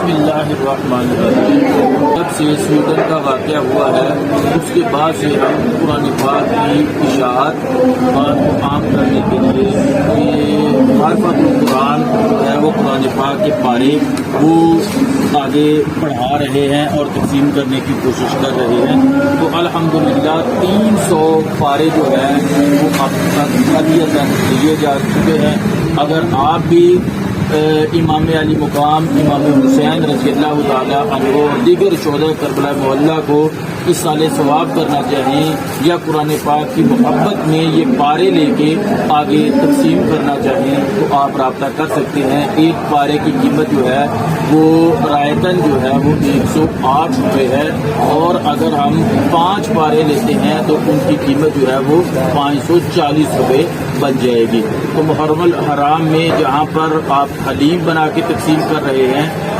بسم اللہ الرحمن الرحیم۔ جب سے سویڈن کا واقعہ ہوا ہے اس کے بعد سے ہم قرآن پاک کی اشاعت بات کو عام کرنے کے لیے یہ معرفت القرآن جو ہے وہ قرآن پاک کے پارے وہ آگے پڑھا رہے ہیں اور تقسیم کرنے کی کوشش کر رہے ہیں۔ تو الحمدللہ 300 پارے جو ہیں وہ اب تک ہدیتاً دیے جا چکے ہیں۔ اگر آپ بھی امام علی مقام امام حسین رضی اللہ تعالیٰ عنہ اور دیگر شہداء کربلا معلیٰ کو اس سال ثواب کرنا چاہیں یا قرآن پاک کی محبت میں یہ پارے لے کے آگے تقسیم کرنا چاہیں تو آپ رابطہ کر سکتے ہیں۔ ایک پارے کی قیمت جو ہے وہ رائتاً جو ہے وہ 108 روپے ہے، اور اگر ہم 5 پارے لیتے ہیں تو ان کی قیمت جو ہے وہ 540 روپے بن جائے گی۔ تو محرم الحرام میں جہاں پر آپ حلیم بنا کے تقسیم کر رہے ہیں